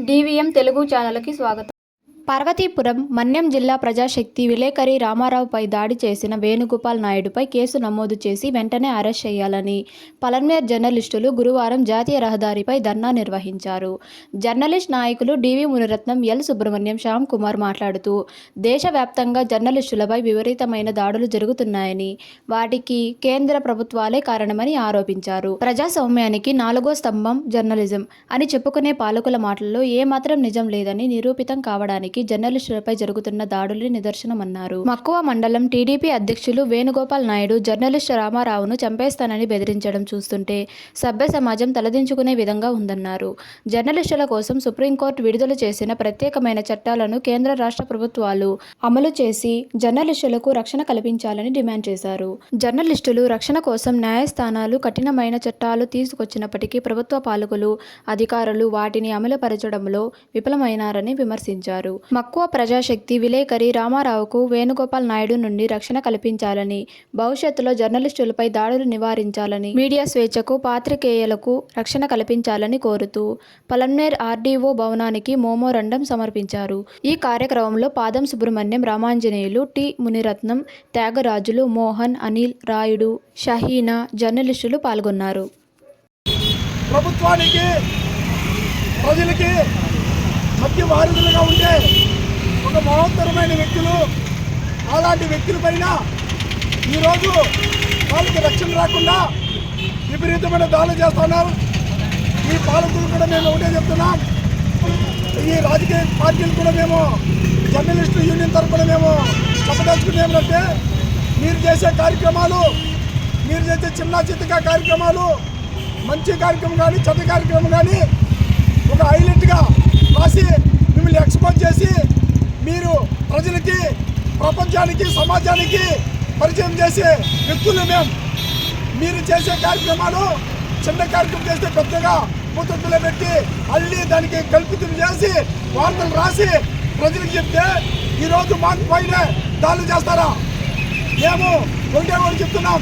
DVM Telugu ఛానల్కి స్వాగతం. పార్వతీపురం మన్యం జిల్లా ప్రజాశక్తి విలేకరి రామారావుపై దాడి చేసిన వేణుగోపాల్ నాయుడుపై కేసు నమోదు చేసి వెంటనే అరెస్ట్ చేయాలని పలన్నేర్ జర్నలిస్టులు గురువారం జాతీయ రహదారిపై ధర్నా నిర్వహించారు. జర్నలిస్ట్ నాయకులు డివి మునిరత్నం, ఎల్ సుబ్రహ్మణ్యం, శ్యామ్ కుమార్ మాట్లాడుతూ దేశవ్యాప్తంగా జర్నలిస్టులపై విపరీతమైన దాడులు జరుగుతున్నాయని, వాటికి కేంద్ర ప్రభుత్వాలే కారణమని ఆరోపించారు. ప్రజాస్వామ్యానికి నాలుగో స్తంభం జర్నలిజం అని చెప్పుకునే పాలకుల మాటల్లో ఏమాత్రం నిజం లేదని నిరూపితం కావడానికి జర్నలిస్టులపై జరుగుతున్న దాడులే నిదర్శనమన్నారు. మక్కువ మండలం టీడీపీ అధ్యక్షులు వేణుగోపాల్ నాయుడు జర్నలిస్టు రామారావును చంపేస్తానని బెదిరించడం చూస్తుంటే సభ్య సమాజం తలదించుకునే విధంగా ఉందన్నారు. జర్నలిస్టుల కోసం సుప్రీంకోర్టు విడుదల చేసిన ప్రత్యేకమైన చట్టాలను కేంద్ర రాష్ట్ర ప్రభుత్వాలు అమలు చేసి జర్నలిస్టులకు రక్షణ కల్పించాలని డిమాండ్ చేశారు. జర్నలిస్టులు రక్షణ కోసం న్యాయస్థానాలు కఠినమైన చట్టాలు తీసుకొచ్చినప్పటికీ ప్రభుత్వ పాలకులు, అధికారులు వాటిని అమలుపరచడంలో విఫలమైనారని విమర్శించారు. మక్కువ ప్రజాశక్తి విలేకరి రామారావుకు వేణుగోపాల్ నాయుడు నుండి రక్షణ కల్పించాలని, భవిష్యత్తులో జర్నలిస్టులపై దాడులు నివారించాలని, మీడియా స్వేచ్ఛకు, పాత్రికేయులకు రక్షణ కల్పించాలని కోరుతూ పలన్నేర్ ఆర్డీఓ భవనానికి మెమోరాండం సమర్పించారు. ఈ కార్యక్రమంలో పాదం సుబ్రహ్మణ్యం, రామాంజనేయులు, టి మునిరత్నం, త్యాగరాజులు, మోహన్, అనిల్, రాయుడు, షహీనా జర్నలిస్టులు పాల్గొన్నారు. ప్రభుత్వానికి ప్రజలకి మధ్య వారధులుగా ఉండే ఒక మహోత్తరమైన వ్యక్తులు, అలాంటి వ్యక్తులపైన ఈరోజు వాళ్ళకి రక్షణ రాకుండా విపరీతమైన దాడులు చేస్తున్నారు. ఈ పాలకులు కూడా మేము ఒకటే చెప్తున్నాం, ఈ రాజకీయ పార్టీలు కూడా మేము జర్నలిస్టు యూనియన్ తరఫున మేము చెప్పదలుచుకునే ఏమంటే, మీరు చేసే కార్యక్రమాలు, మీరు చేసే చిన్న చిత్తగా కార్యక్రమాలు, మంచి కార్యక్రమం కానీ చెడ్డ కార్యక్రమం కానీ ఒక హైలైట్గా రాసి మిమ్మల్ని ఎక్స్పోజ్ చేసి మీరు ప్రజలకి, ప్రపంచానికి, సమాజానికి పరిచయం చేసే వ్యక్తులు మేము. మీరు చేసే కార్యక్రమాలు చిన్న కార్యక్రమం చేస్తే పెద్దగా ముత్తలు పెట్టి అల్లి దానికి కల్పితం చేసి వార్తలు రాసి ప్రజలకు చెప్తే ఈరోజు మాకు పైన దాడులు చేస్తారా? మేము ఒకటి చెప్తున్నాం,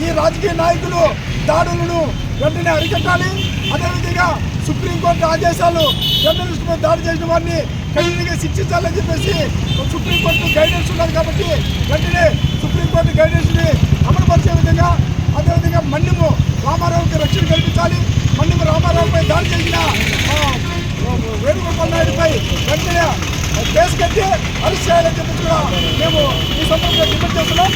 ఈ రాజకీయ నాయకులు దాడులను వెంటనే అరికట్టాలి. అదేవిధంగా సుప్రీంకోర్టు ఆదేశాలు జర్నలిస్టులపై దాడి చేసిన వారిని కఠినంగా శిక్షించాలని చెప్పేసి సుప్రీంకోర్టు గైడెన్స్ ఉన్నది కాబట్టి వెంటనే సుప్రీంకోర్టు గైడెన్స్ని అమలుపరిచే విధంగా, అదేవిధంగా మన్యము రామారావుకి రక్షణ కల్పించాలి. మన్యము రామారావుపై దాడి చేసిన వేణుగోపాల్ నాయుడుపై వెంటనే కేసు కట్టి అరెస్ట్ చేయాలని చెప్పి కూడా మేము ఈ సందర్భంగా డిమాండ్ చేస్తున్నాం.